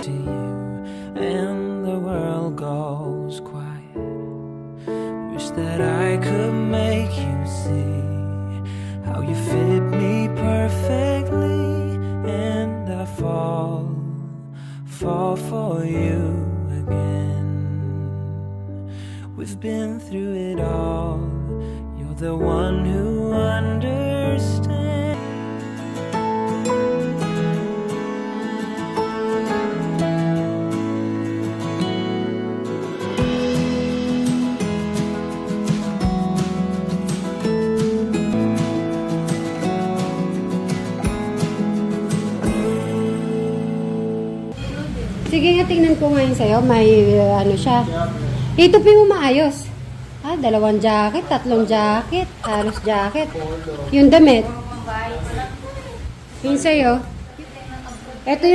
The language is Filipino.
to you and the world goes quiet. Wish that I could make you see how you fit me perfectly, and I fall for you again. We've been through it all. You're the one who understands. Sige nga, tingnan ko ngayon sa'yo. May ano siya. Itupin mo maayos. Ah, 2 jacket, 3 jacket, halos jacket. Yung damit. Yung sa'yo. Ito yung